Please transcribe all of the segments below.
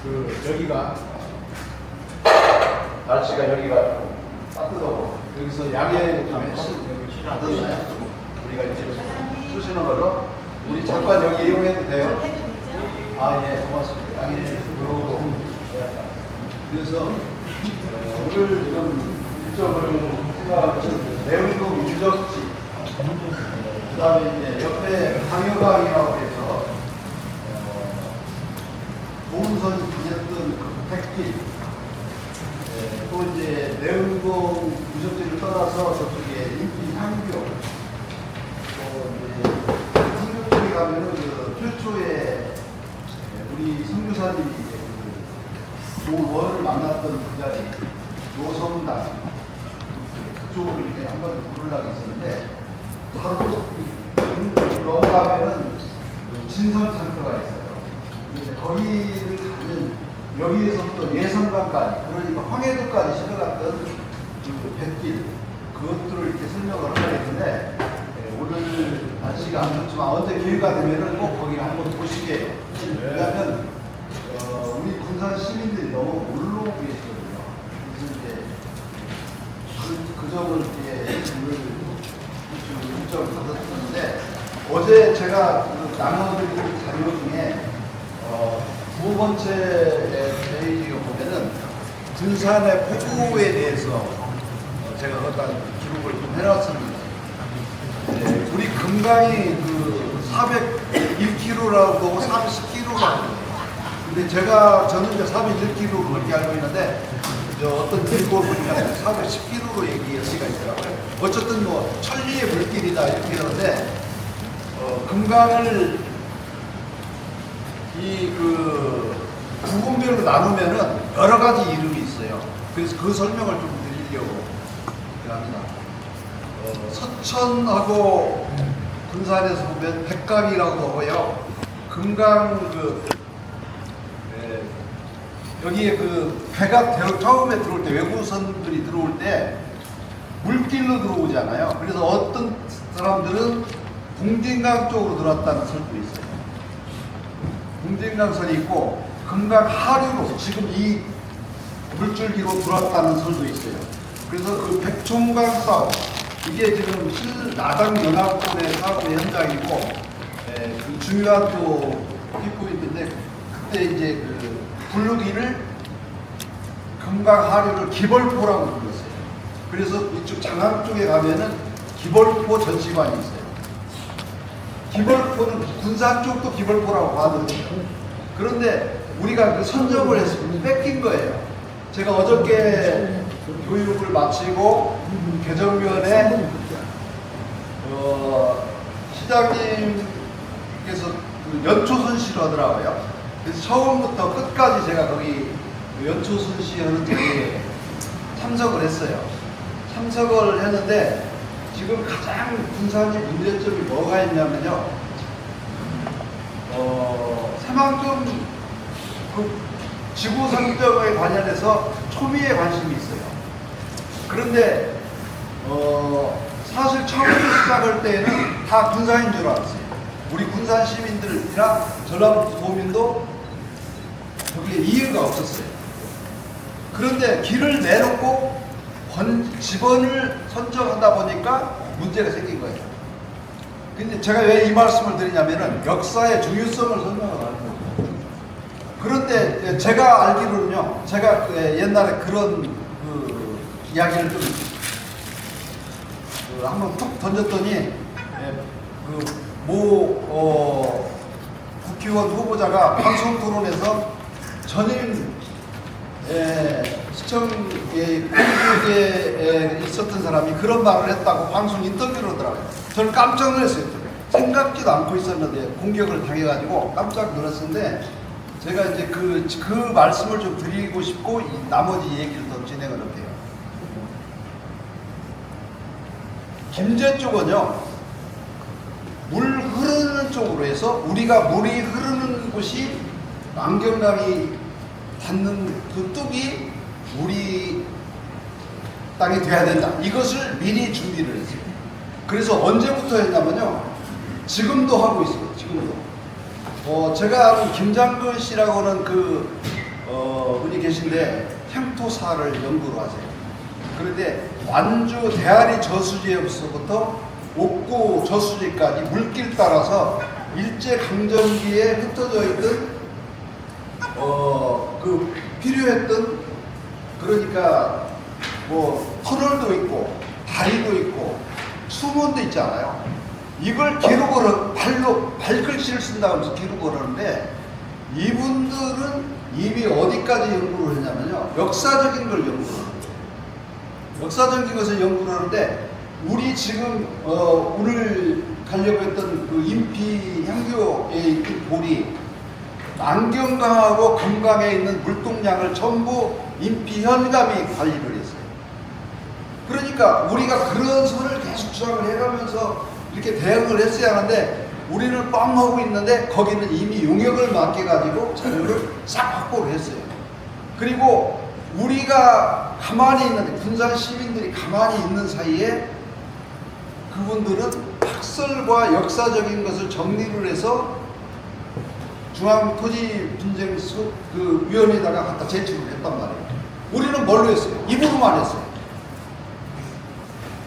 여기가 날씨가 여기가 따뜻하고 여기서 양해 가면 따뜻나요? 우리가 이제 쑤시는 걸로 우리 잠깐 여기 이용해도 돼요? 아, 예, 고맙습니다. 양해 들어오고. 그래서 오늘 좀 일정을 생각하면 내운동 유적지, 그 다음에 이제 옆에 강요강이라고 해서 보훈선이 다녔던 그 백길, 또 이제 내운동 유적지를 떠나서 저쪽에 인기 향교, 또 이제 향교 쪽에 가면은 그 최초에 우리 선교사님이 이제 그 조원을 만났던 그 자리, 노성당 그쪽으로 이렇게 한번 부르려고 했었는데 바로 넘어가면은 진선창고가 있어요. 거기를 가면 여기에서부터 예성강까지, 그러니까 황해도까지 실어갔던 그 뱃길, 그것들을 이렇게 설명을 하려고 했는데 오늘 날씨가 안 좋지만 언제 기회가 되면은 꼭 거기 한번 보시게요. 왜냐하면 우리 군산 시민들이 너무 올라오고 계시거든요. 그래서 이제 그 점을 이렇게 일정을 받았었는데 어제 제가 나눠드린 자료 중에 두 번째 페이지에 보면은 군산의 폭우에 대해서 제가 어떤 기록을 좀 해놨습니다. 우리 금강이 그 401km라고 30km가 근데 저는 이제 401km로 그렇게 알고 있는데 어떤 기록을 보니까 410km로 얘기가 있더라고요. 어쨌든 뭐 천리의 물길이다 이렇게 하는데 금강을 그 구분별로 나누면은 여러 가지 이름이 있어요. 그래서 그 설명을 좀 드리려고 합니다. 서천하고 군산에서 보면 백강이라고 하고요. 금강 여기에 그 배가 처음에 들어올 때 외국선들이 들어올 때 물길로 들어오잖아요. 그래서 어떤 사람들은 봉진강 쪽으로 들어왔다는 설도 있어요. 봉진강선이 있고 금강 하류로 지금 이 물줄기로 들어왔다는 설도 있어요. 그래서 그 백총강 사업, 이게 지금 실나당 연합군의 사업의 현장이고 그 중요한 또 키포인트인데 그때 이제 그 부르기를 금강 하류를 기벌포라고 불렀어요. 그래서 이쪽 장항 쪽에 가면은 기벌포 전시관이 있어요. 기벌포는 군산 쪽도 기벌포라고 하거든요. 그런데 우리가 그 선정을 해서 뺏긴 거예요. 제가 어저께 교육을 마치고 개정위원회 시장님께서 그 연초선시를 하더라고요. 그래서 처음부터 끝까지 제가 거기 연초선시 하는 자리에 참석을 했어요. 참석을 했는데 지금 가장 군산이 문제점이 뭐가 있냐면요. 새만금 그 지구 상정에 관련해서 초미에 관심이 있어요. 그런데 사실 처음 시작할 때는 다 군산인 줄 알았어요. 우리 군산 시민들이나 전라도민도 거기에 이해가 없었어요. 그런데 길을 내놓고 지번을 선정하다 보니까 문제가 생긴 거예요. 근데 제가 왜 이 말씀을 드리냐면은 역사의 중요성을 설명하는 거예요. 그런데 제가 알기로는요, 제가 옛날에 그런 그 이야기를 좀 한번 툭 던졌더니 국회의원 후보자가 방송 토론에서 전임 시청에 있었던 사람이 그런 말을 했다고 방송 인터뷰를 하더라고요. 저는 깜짝 놀랐어요. 생각지도 않고 있었는데 공격을 당해가지고 깜짝 놀랐었는데 제가 이제 그 말씀을 좀 드리고 싶고 나머지 얘기를 더 진행을 할게요. 김제 쪽은요, 물 흐르는 쪽으로 해서 우리가 물이 흐르는 곳이 안경강이 닿는 그 뚝이 우리 땅이 돼야 된다. 이것을 미리 준비를 했어요. 그래서 언제부터 했냐면요, 지금도 하고 있어요. 지금도. 제가 아는 김장근 씨라고는 그 분이 계신데 향토사를 연구를 하세요. 그런데 완주 대아리 저수지에서부터 옥구 저수지까지 물길 따라서 일제 강점기에 흩어져 있던 그 필요했던, 그러니까 뭐 터널도 있고 다리도 있고 수문도 있잖아요. 이걸 기록을 발로 발글씨를 쓴다고 하면서 기록을 하는데, 이분들은 이미 어디까지 연구를 했냐면요, 역사적인 걸 연구를 하는 거예요. 역사적인 것을 연구를 하는데, 우리 지금 오늘 가려고 했던 그 인피 향교에 있는 돌이 안경강하고 금강에 있는 물동량을 전부 인피 현감이 관리를 했어요. 그러니까 우리가 그런 선을 계속 주장을 해가면서 이렇게 대응을 했어야 하는데, 우리는 뻥하고 있는데 거기는 이미 용역을 맡겨가지고 자료를 싹 확보를 했어요. 그리고 우리가 가만히 있는데, 군산 시민들이 가만히 있는 사이에 그분들은 학설과 역사적인 것을 정리를 해서 중앙토지분쟁위원회에다가 갖다 제출을 했단 말이에요. 우리는 뭘로 했어요? 입으로만 했어요.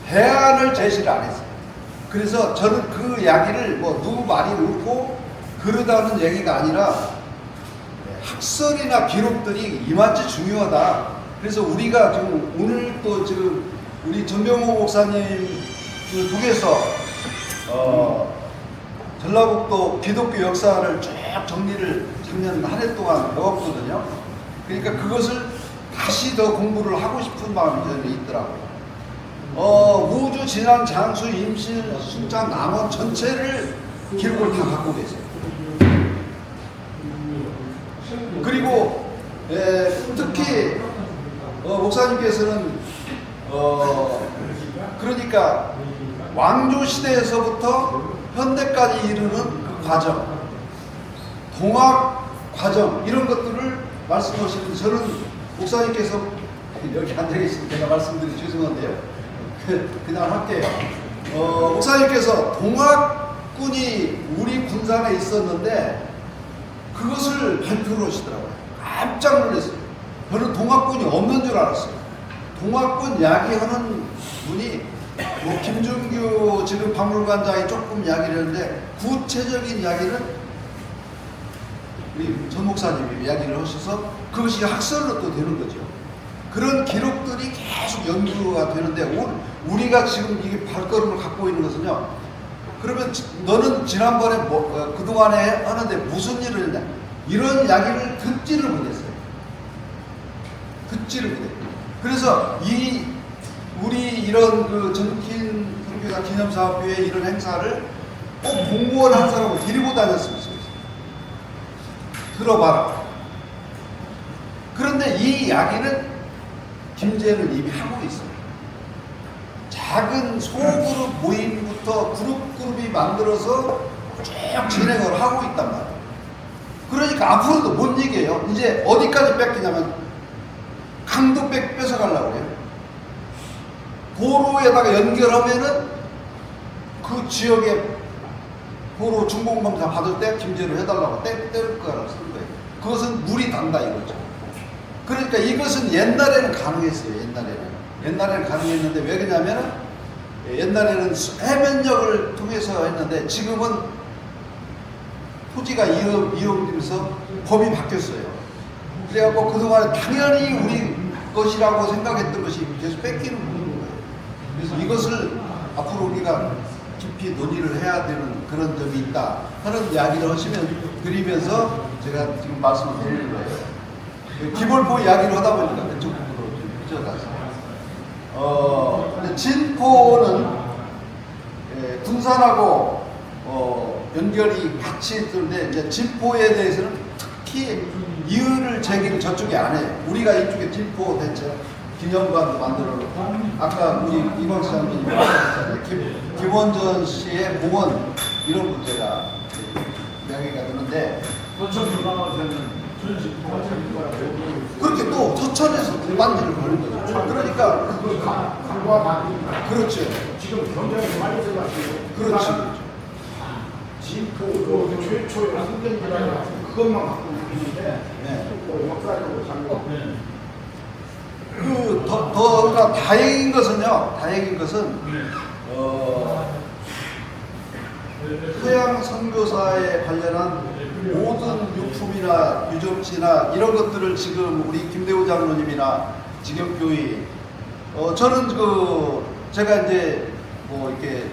대안을 제시를 안 했어요. 그래서 저는 그 이야기를 뭐 누구 말이 옳고 그러다는 얘기가 아니라, 학설이나 기록들이 이만치 중요하다. 그래서 우리가 지금 오늘 또 지금 우리 전병호 목사님 그 북에서 전라북도 기독교 역사를 쭉 정리를 작년 한 해 동안 배웠거든요. 그러니까 그것을 다시 더 공부를 하고 싶은 마음이 저는 있더라고요. 우주, 진안, 장수, 임실, 순창, 남원 전체를 기록을 다 갖고 계세요. 그리고 특히 목사님께서는 그러니까 왕조 시대에서부터 현대까지 이르는 그 과정, 동학 과정, 이런 것들을 말씀하시는데, 저는 목사님께서 여기 앉아 계신 제가 말씀드리 죄송한데요. 그냥 할게요. 목사님께서 동학군이 우리 군산에 있었는데 그것을 발표를 하시더라고요. 깜짝 놀랐어요. 저는 동학군이 없는 줄 알았어요. 동학군 이야기하는 분이 뭐 김준규 지금 박물관장이 조금 이야기를 했는데, 구체적인 이야기는 우리 전 목사님이 이야기를 하셔서 그것이 학설로 또 되는 거죠. 그런 기록들이 계속 연구가 되는데, 우리가 지금 이게 발걸음을 갖고 있는 것은요, 그러면 너는 지난번에 그동안에 하는데 무슨 일을 했냐, 이런 이야기를 듣지를 못했어요. 듣지를 못했어요. 그래서 우리 이런 그 전킨 선교사 기념사업회 이런 행사를 꼭 공무원 한 사람을 데리고 다녔으면 좋겠어요. 들어봐라. 그런데 이 이야기는 김제는 이미 하고 있어요. 작은 소그룹 모임부터 그룹이 만들어서 쭉 진행을 하고 있단 말이에요. 그러니까 앞으로도 못 얘기해요. 이제 어디까지 뺏기냐면 강도 뺏어가려고 그래요. 도로에다가 연결하면은 그 지역에 도로 준공검사 받을 때 김제로 해달라고 뗄 거라고 쓴 거예요. 그것은 물이 단다 이거죠. 그러니까 이것은 옛날에는 가능했어요. 옛날에는 가능했는데, 왜 그러냐면은 옛날에는 해면역을 통해서 했는데, 지금은 토지가 이용되면서 법이 바뀌었어요. 그래갖고 그동안 당연히 우리 것이라고 생각했던 것이 계속 뺏기는 거예요. 그래서 이것을 앞으로 우리가 깊이 논의를 해야 되는 그런 점이 있다 하는 이야기를 드리면서 제가 지금 말씀을 드리는 거예요. 기벌포 이야기를 하다 보니까 그쪽 부분으로 좀 휘저어가서 근데 진포는 군산하고 연결이 같이 있는데, 이제 진포에 대해서는 특히 이유를 제기를 저쪽에 안 해요. 우리가 이쪽에 진포 대체 기념관도 만들어 놓고, 아까 우리 이광 시장님이 말씀하셨잖아요. 김원전 씨의 공원 이런 문제가 이야기가 되는데, 그렇게 또 서천에서 반지를 걸는 거죠. 그러니까 그렇죠. 지금 경쟁이 많이 들어갔어요. 그렇지. 진포 최초의 선전지라는 그것만 갖고 있는데 네. 또 역사적으로 잠깐 그러니까 다행인 것은요. 다행인 것은 서양 선교사에 관련한 모든 유품이나 유적지나 이런 것들을 지금 우리 김대우 장로님이나 직영교회 저는 제가 이제 뭐 이렇게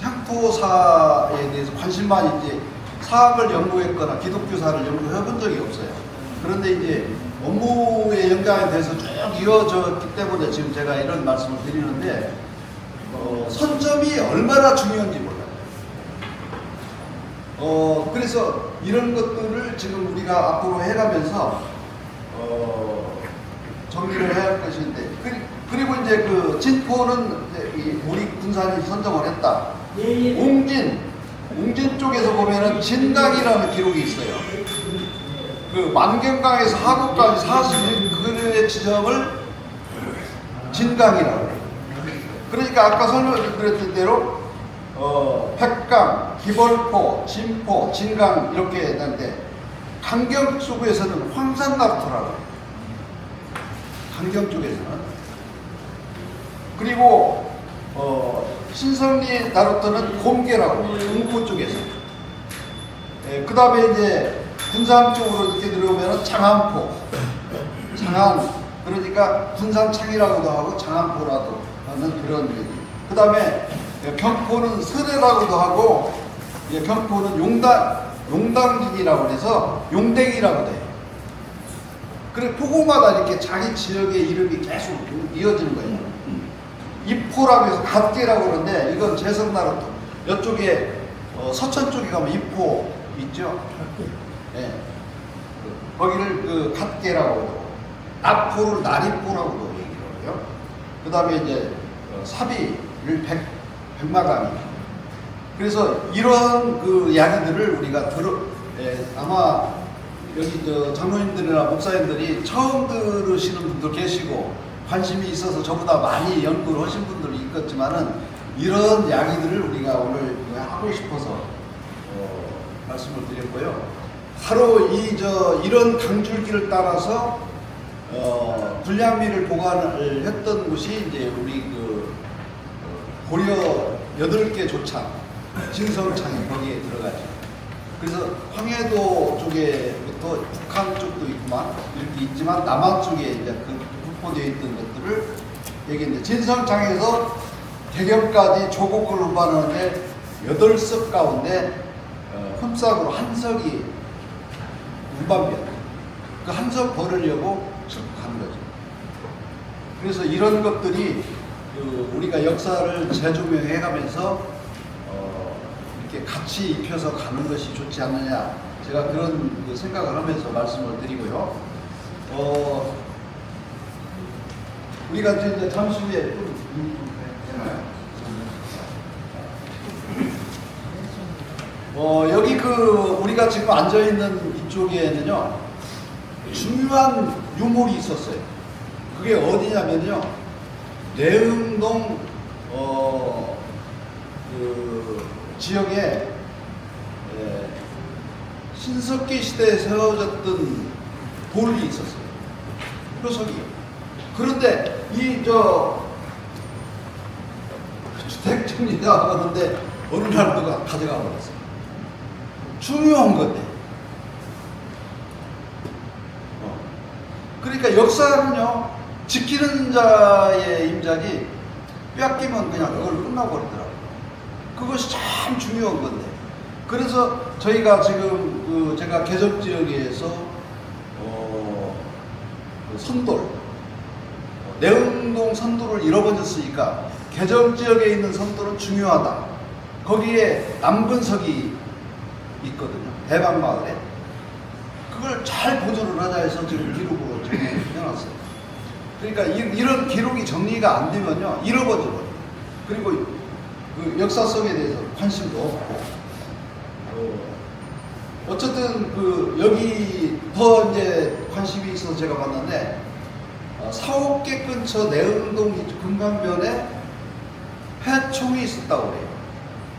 향토사에 대해서 관심만 이제 사학을 연구했거나 기독교사를 연구해 본 적이 없어요. 그런데 이제 업무의 연장에 대해서 쭉 이어졌기 때문에 지금 제가 이런 말씀을 드리는데 선점이 얼마나 중요한지 몰라요. 그래서 이런 것들을 지금 우리가 앞으로 해가면서 정리를 해야 할 것인데 그리고 이제 그 진포는 이제 우리 군산이 선정을 했다. 웅진 쪽에서 보면은 진강이라는 기록이 있어요. 그 만경강에서 하곡까지 40km의 지점을 진강이라고 해요. 그러니까 아까 설명드렸던 대로 백강, 기벌포, 진포, 진강 이렇게 했는데 강경 쪽에서는 황산나루터라고 해요. 강경 쪽에서는. 그리고 신성리 나루터는 곰계라고 해요. 응포 쪽에서. 그 다음에 이제 군산 쪽으로 이렇게 들어오면 장안포, 장안, 그러니까 군산창이라고도 하고 장안포라도 하는 그런 얘기. 그 다음에 경포는 서래라고도 하고, 경포는 용당진이라고 해서 용댕이라고 돼요. 그래 포구마다 이렇게 자기 지역의 이름이 계속 이어지는 거예요. 이포라고 해서 갓계라고 그러는데 이건 제성나루터. 이쪽에 서천 쪽에 가면 이포 있죠. 네. 거기를 갓계라고 하고 나포를 나리포라고도 얘기를 해요. 그 다음에 이제 사비를 백마강이. 그래서 이런 이야기들을 우리가 아마 여기 장로님들이나 목사님들이 처음 들으시는 분도 계시고 관심이 있어서 저보다 많이 연구를 하신 분들이 있겠지만은 이런 이야기들을 우리가 오늘 하고 싶어서 말씀을 드렸고요. 바로 이런 강줄기를 따라서 불량미를 보관을 했던 곳이 이제 우리 고려 8개 조창 진성창이 거기에 들어가죠. 그래서 황해도 쪽에부터 북한 쪽도 있구만 이렇게 있지만 남한 쪽에 이제 흡포되어 있던 것들을 얘기했는데 진성창에서 대경까지 조곡을 운반하는데 8석 가운데 흠싹으로 한 석이 운반변. 그 한 석 버리려고 가는 거죠. 그래서 이런 것들이 우리가 역사를 재조명해 가면서 이렇게 같이 입혀서 가는 것이 좋지 않느냐. 제가 그런 생각을 하면서 말씀을 드리고요. 우리가 이제 잠시 후에 좀 되나요? 여기 우리가 지금 앉아있는 이쪽에는요, 중요한 유물이 있었어요. 그게 어디냐면요, 내흥동, 지역에, 신석기 시대에 세워졌던 돌이 있었어요. 표석이. 그런데 주택 정리가 하는데 어느 날 누가 가져가 버렸어요. 중요한 건데. 그러니까 역사는요, 지키는 자의 임자지 뺏기면 그냥 그걸 끝나버리더라고요. 그것이 참 중요한 건데. 그래서 저희가 지금 제가 개정 지역에서 선돌, 내흥동 선돌을 잃어버렸으니까 개정 지역에 있는 선돌은 중요하다. 거기에 남근석이 있거든요. 대방마을에. 그걸 잘 보존을 하자 해서 지금 기록으로 정리해놨어요. 그러니까 이런 기록이 정리가 안 되면요, 잃어버려요. 그리고 그 역사성에 대해서 관심도 없고. 어쨌든 여기 더 이제 관심이 있어서 제가 봤는데, 사옥계 근처 내흥동 금강변에 폐총이 있었다고 그래요.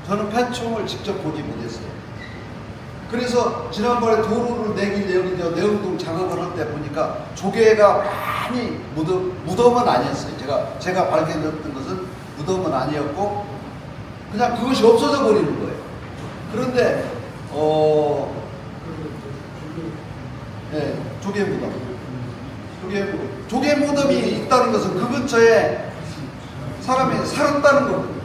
저는 폐총을 직접 보지 못했어요. 그래서 지난번에 도로를 내길 여기 내운동 작업을 할 때 보니까 조개가 많이 무덤은 아니었어요. 제가 발견했던 것은 무덤은 아니었고 그냥 그것이 없어져 버리는 거예요. 그런데 네, 조개 무덤이 있다는 것은 그 근처에 사람이 살았다는 겁니다.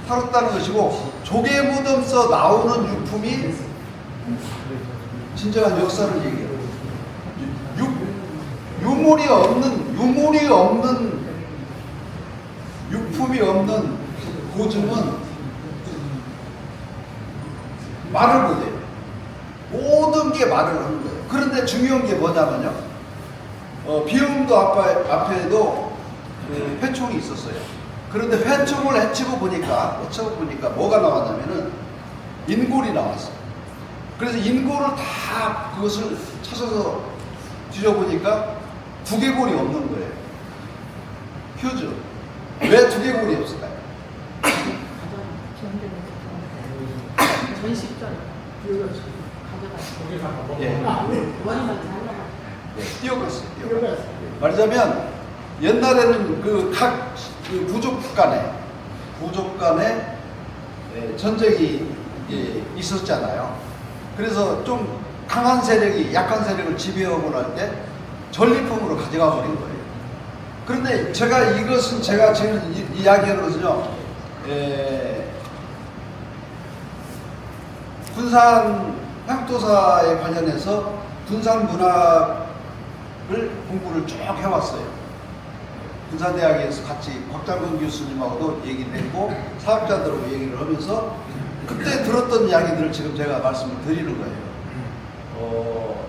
살았다는 것이고 조개 무덤서 나오는 유품이 진정한 역사를 얘기해요. 유물이 없는 유품이 없는 고증은 말을 못해요. 모든 게 말을 하는 거예요. 그런데 중요한 게 뭐냐면요. 비움도 앞에도 그 회총이 있었어요. 그런데 회총을 헤치고 보니까 뭐가 나왔냐면은 인골이 나왔어요. 그래서 인골을 다 그것을 찾아서 뒤져보니까 두개골이 없는 거예요. 휴즈. 왜 두개골이 없을까요? 전식전 가져갔어요. 예. 원인만 뛰어갔어요. 말하자면 옛날에는 각 부족 간에 전쟁이 있었잖아요. 그래서 좀 강한 세력이 약한 세력을 지배하고 날 때 전리품으로 가져가 버린 거예요. 그런데 제가 지금 이야기하는 것은요, 군산 향토사에 관련해서 군산 문학을 공부를 쭉 해왔어요. 군산대학에서 같이 곽장근 교수님하고도 얘기를 했고 사학자들하고 얘기를 하면서 그때 들었던 이야기들을 지금 제가 말씀을 드리는 거예요.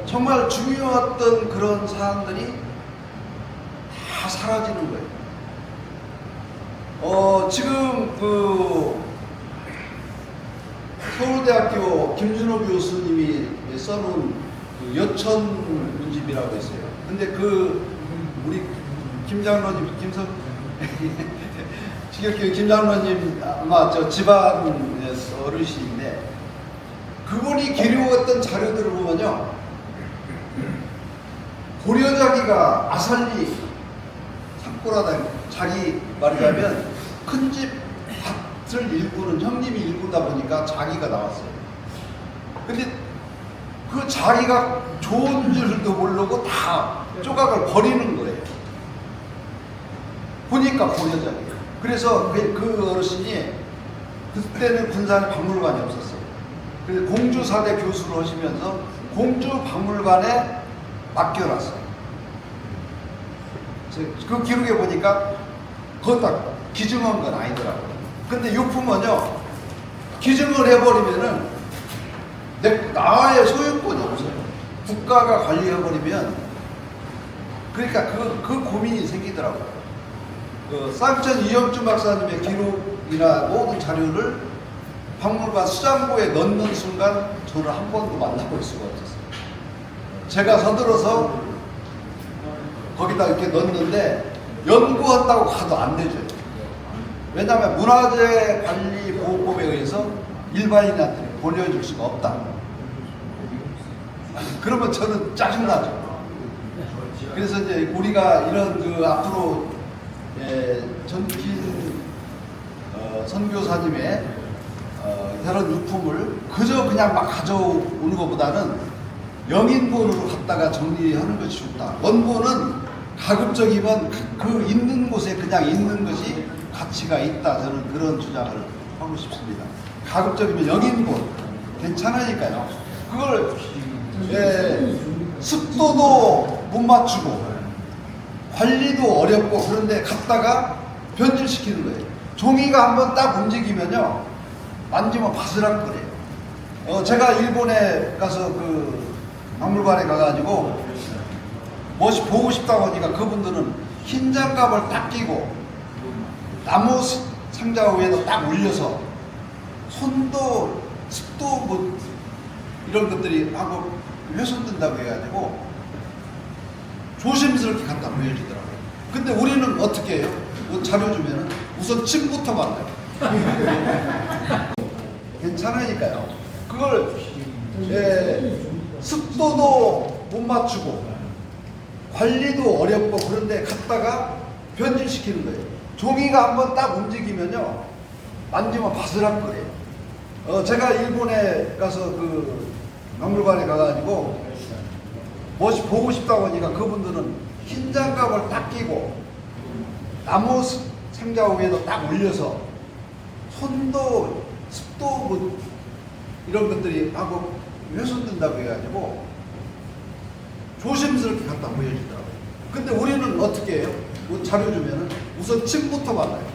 정말 중요했던 그런 사안들이 다 사라지는 거예요. 지금 서울대학교 김준호 교수님이 써놓은 여천 문집이라고 있어요. 근데 우리 김장로님, 지격교회 김장로님 아마 집안 어르신인데 그분이 기록했던 자료들을 보면요, 고려자기가 아살리 산골하다 자기 말하자면 큰 집 밭을 일구는 형님이 일구다 보니까 자기가 나왔어요. 근데 그 자기가 좋은 줄도 모르고 다 조각을 버리는 거예요. 보니까 고려자기예요. 그래서 그 어르신이 그때는 군산에 박물관이 없었어요. 그래서 공주사대 교수를 하시면서 공주박물관에 맡겨놨어요. 그 기록에 보니까 그건 다 기증한 건 아니더라고요. 근데 유품은요, 기증을 해버리면은 나의 소유권이 없어요. 국가가 관리해버리면, 그러니까 그 고민이 생기더라고요. 쌍천 이영준 박사님의 기록이나 모든 자료를 박물관 수장고에 넣는 순간 저를 한 번도 만나볼 수가 없었어요. 제가 서둘러서 거기다 이렇게 넣었는데 연구한다고 가도 안 되죠. 왜냐하면 문화재 관리 보호법에 의해서 일반인한테 보내줄 수가 없다. 그러면 저는 짜증나죠. 그래서 이제 우리가 이런 앞으로 전긴 선교사님의 이런 유품을 그저 그냥 막 가져오는 것보다는 영인본으로 갖다가 정리하는 것이 좋다. 원본은 가급적이면 그 있는 곳에 그냥 있는 것이 가치가 있다. 저는 그런 주장을 하고 싶습니다. 가급적이면 영인본 괜찮으니까요. 그걸 습도도 못 맞추고 관리도 어렵고 그런데 갖다가 변질시키는 거예요. 종이가 한번 딱 움직이면요, 만지면 바스락거려요. 제가 일본에 가서 박물관에 가가지고 무엇이 보고 싶다고 하니까 그분들은 흰 장갑을 딱 끼고 나무 상자 위에다 딱 올려서 손도 습도 뭐 이런 것들이 하고 훼손된다고 해가지고 조심스럽게 갖다 보여주더라고요. 근데 우리는 어떻게 해요? 뭐 자료 주면은 우선 침부터 만나요. 괜찮으니까요. 그걸 습도도 못 맞추고 관리도 어렵고 그런데 갖다가 변질시키는 거예요. 종이가 한번 딱 움직이면요 만지면 바스락거려요. 제가 일본에 가서 그 박물관에 가가지고 무엇이 보고 싶다고 하니까 그분들은 흰 장갑을 딱 끼고 나무 상자 위에도 딱 올려서 손도 습도 뭐 이런 것들이 하고 훼손된다고 해가지고 조심스럽게 갖다 보여주더라고요. 근데 우리는 어떻게 해요? 뭐 자료 주면은 우선 침부터 발라요.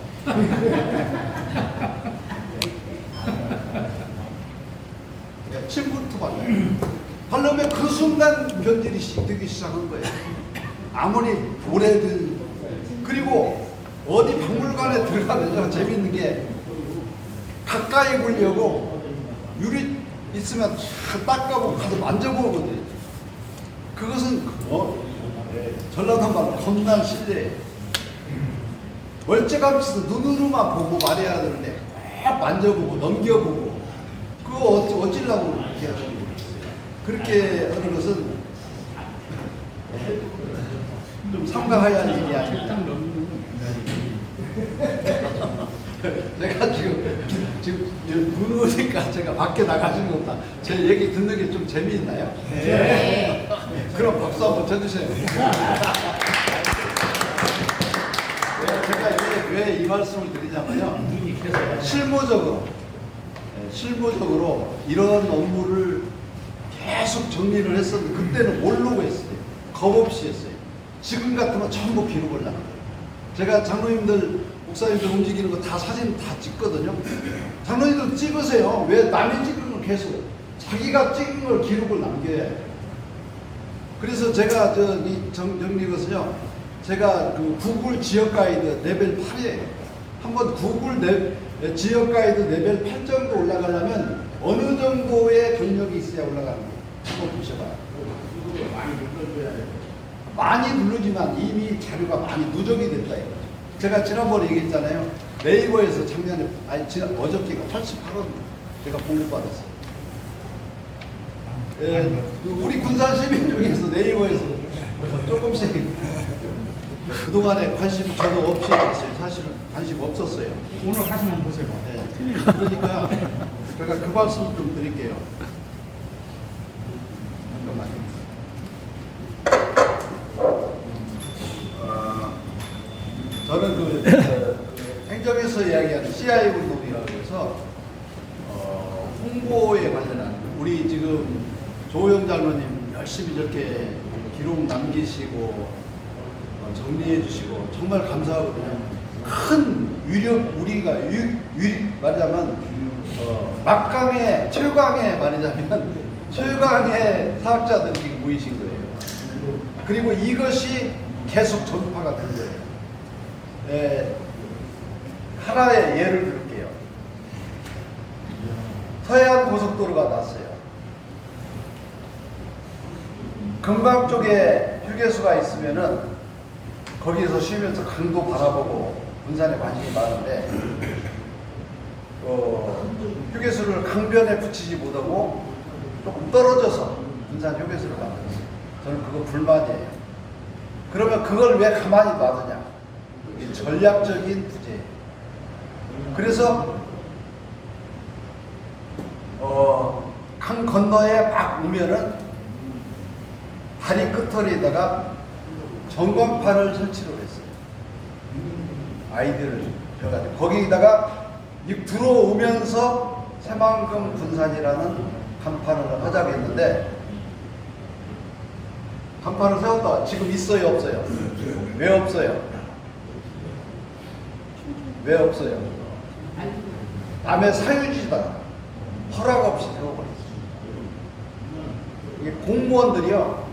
침부터 발라요. 바르면 그 순간 변질이 되기 시작한 거예요. 아무리 오래된 그리고 어디 박물관에 들어가면요 재밌는 게 가까이 보려고 유리 있으면 다 닦아보고 가서 만져보거든요. 그것은 전라도 말로 겁난 실례예요. 멀찌감치 눈으로만 보고 말해야 되는데 꼭 만져보고 넘겨보고 그거 어찌려고 그렇게 하시는 거예요. 그렇게 하는 것은 좀 삼가해야 할 일이 아닙니다. 제가 지금 눈 오니까 제가 밖에 나가시는 것보다 제 얘기 듣는 게 좀 재미있나요? 네. 그럼 박수 한번 쳐주세요. 제가 이제 왜 이 말씀을 드리냐면요. 실무적으로 이런 업무를 계속 정리를 했었는데 그때는 모르고 했어요. 겁 없이 했어요. 지금 같으면 전부 기록을 나눠요. 제가 장로님들, 목사님들 움직이는 거 다 사진 다 찍거든요. 장로님들 찍으세요. 왜 남이 찍은 걸 계속 자기가 찍은 걸 기록을 남겨야 해요. 그래서 제가 이 정리한 것은요. 제가 그 구글 지역 가이드 레벨 8이에요. 한번 구글 지역 가이드 레벨 8 정도 올라가려면 어느 정도의 경력이 있어야 올라가는 거예요. 한번 보셔봐요. 많이 눌러줘야 돼요. 많이 누르지만 이미 자료가 많이 누적이 됐다 이거죠. 제가 지난번에 얘기했잖아요. 네이버에서 작년에 어저께가 88원 제가 공급받았어요. 우리 군산 시민 중에서 네이버에서 조금씩 그동안에 관심 저도 없이 했어요. 사실은 관심 없었어요. 오늘 하시면 보세요. 네. 그러니까 제가 그 말씀 좀 드릴게요. 잠깐만요. 저는 행정에서 이야기하는 CI 운동이라고 해서 홍보에 관련한 우리 지금 조영 장로님 열심히 저렇게 기록 남기시고 정리해 주시고 정말 감사하거든요. 큰 위력 우리가 말하자면 막강의 최강의 말하자면 최강의 사학자들이 모이신 거예요. 그리고 이것이 계속 전파가 된 거예요. 하나의 예를 들게요. 서해안 고속도로가 났어요. 금강 쪽에 휴게소가 있으면은 거기에서 쉬면서 강도 바라보고 군산에 관심이 많은데 휴게소를 강변에 붙이지 못하고 조금 떨어져서 군산 휴게소를 만들었어요. 저는 그거 불만이에요. 그러면 그걸 왜 가만히 놔두냐? 이게 전략적인 부재예요. 그래서 강 건너에 막 오면은 다리 끝털에다가 전광판을 설치를 했어요. 아이디어를 해가지고 거기다가 들어오면서 새만금 군산이라는 간판을 하자고 했는데 간판을 세웠다. 지금 있어요, 없어요? 왜 없어요? 왜 없어요? 남의 사유지다. 허락 없이 세워버렸어요. 이게 공무원들이요.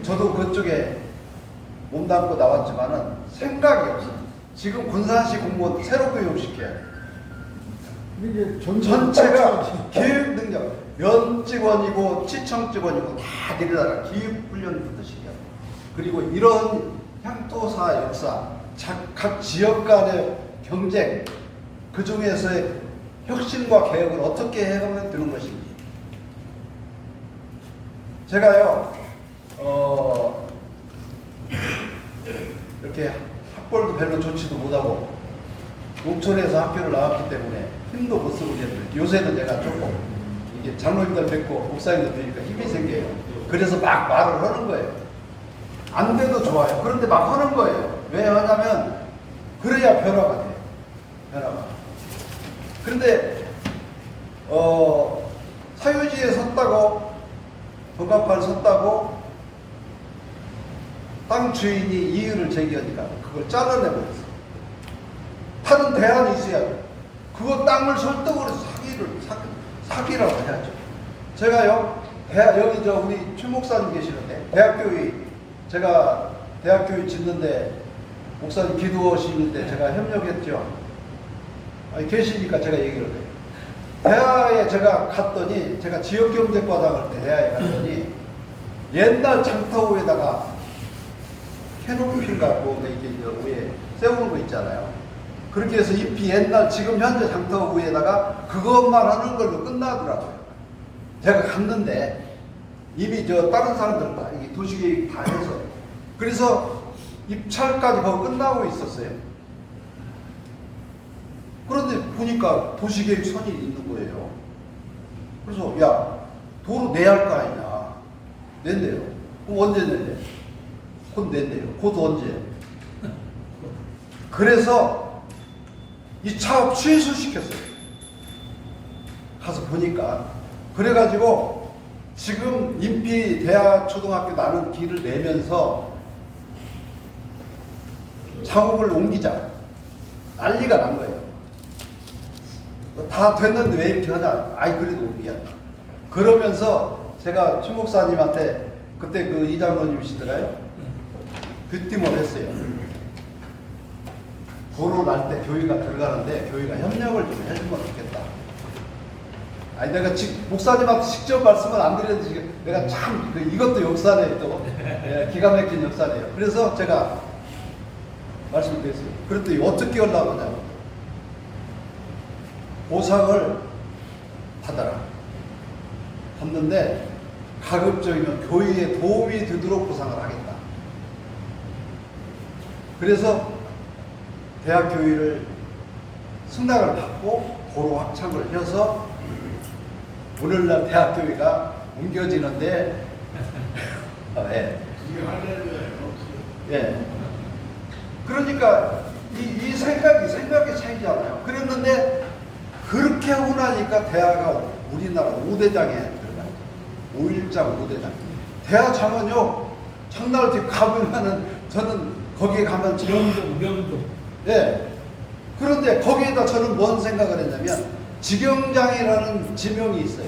저도 그쪽에 몸담고 나왔지만은 생각이 없어요. 지금 군산시 공무원 새로 교육시켜야 돼요. 이게 전체가 교육 능력, 면직원이고 시청 직원이고 다 데려다가 기획훈련부터 시켜요. 그리고 이런 향토사 역사, 각 지역 간의 경쟁, 그 중에서의 혁신과 개혁을 어떻게 해가면 되는 것인지 제가요, 이렇게 학벌도 별로 좋지도 못하고, 농촌에서 학교를 나왔기 때문에 힘도 못 쓰고 있는데, 요새는 제가 조금, 이게 장로님들 뵙고, 목사님들 뵈니까 힘이 생겨요. 그래서 막 말을 하는 거예요. 안 돼도 좋아요. 그런데 막 하는 거예요. 왜 하냐면, 그래야 변화가 돼요. 변화가. 그런데, 사유지에 섰다고, 번갑판에 섰다고, 땅 주인이 이의를 제기하니까 그걸 잘라내버렸어. 다른 대안이 있어야죠. 그거 땅을 설득으로 사기라고 해야죠. 제가요, 여기 우리 최 목사님 계시는데, 대학교에, 제가 대학교에 짓는데, 목사님 기도하시는데 제가 협력했죠. 아니, 계시니까 제가 얘기를 해요. 대하에 제가 갔더니, 제가 지역경제과장 할 때 대하에 갔더니, 옛날 장터위에다가 캐노피인가 뭐 이게 위에 세우는 거 있잖아요. 그렇게 해서 잎이 옛날 지금 현재 장터 위에다가 그것만 하는 걸로 끝나더라고요. 제가 갔는데 이미 다른 사람들 다 이게 도시계획 다 해서 그래서 입찰까지 거기 끝나고 있었어요. 그런데 보니까 도시계획 선이 있는 거예요. 그래서 야 도로 내야 할 거 아니냐. 낸대요. 그럼 언제 낸대? 곧 낸대요. 곧 언제? 그래서 이 사업 취소시켰어요. 가서 보니까. 그래가지고 지금 인피 대학 초등학교 나는 길을 내면서 작업을 옮기자. 난리가 난 거예요. 다 됐는데 왜 이렇게 하냐. 아이 그래도 옮기야. 그러면서 제가 최 목사님한테 그때 그 이장로님이시더라요. 귀띔을 했어요. 도로 날 때 교회가 들어가는데 교회가 협력을 좀 해주면 좋겠다. 아니 내가 목사님한테 직접 말씀은 안 드렸는데 지금 내가 참 이것도 역사네요. 또 예, 기가 막힌 역사네요. 그래서 제가 말씀드렸어요. 그랬더니 어떻게 하려고 하냐고. 보상을 받아라. 받는데 가급적이면 교회에 도움이 되도록 보상을 하겠다. 그래서 대학교회를 승낙을 받고 도로 확창을 해서 오늘날 대학교회가 옮겨지는데 예. 예. 그러니까 이 생각이 차이잖아요. 그랬는데 그렇게 하고 나니까 대하가 우리나라 5대장에 들어가요. 5.1장 5대장. 대하장은요, 장날 뒤 가보면은 저는 거기에 가면 명동. 예. 그런데 거기에다 저는 뭔 생각을 했냐면 직영장이라는 지명이 있어요.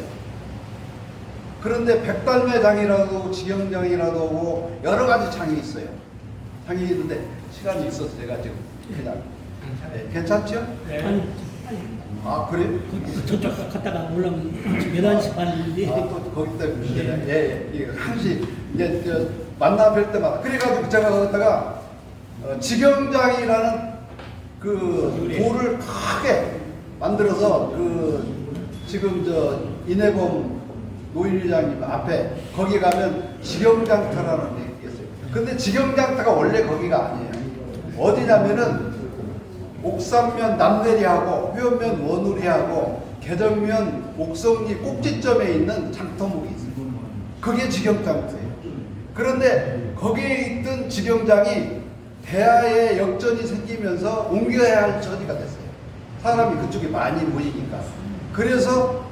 그런데 백달매장이라도 직영장이라도 하고 여러 가지 장이 있어요. 장이 있는데 시간이 있어서 제가 지금 그냥 예, 괜찮죠? 네. 아니, 아 그래요? 저쪽 갔다가 올라오면 11시 반인데. 아, 또 거기 때문에 예. 항시 이제 만나 뵐 때마다 그래가지고 제가 거기다가 직영장이라는 그 돌을 크게 만들어서 지금 인해범 노인회장님 앞에 거기 가면 직영장터라는 게 있어요. 근데 직영장터가 원래 거기가 아니에요. 어디냐면은 옥산면 남내리하고 회원면 원우리하고 개정면 옥성리 꼭지점에 있는 장터목이 있어요. 그게 직영장터예요. 그런데 거기에 있던 직영장이 대하에 역전이 생기면서 옮겨야 할 처지가 됐어요. 사람이 그쪽에 많이 모이니까. 그래서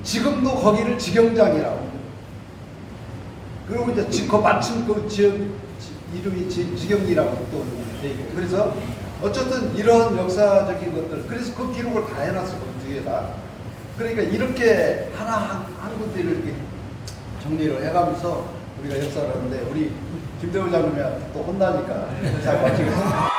지금도 거기를 직영장이라고. 그리고 이제 마침 그 지역 이름이 직영리라고 또 돼 있고. 그래서 어쨌든 이런 역사적인 것들, 그래서 그 기록을 다 해놨어요. 그 뒤에다. 그러니까 이렇게 하나 한 군데를 이렇게 정리를 해가면서 우리가 역사를 하는데 우리 김대우 장님이 또 혼나니까 잘 마치겠습니다.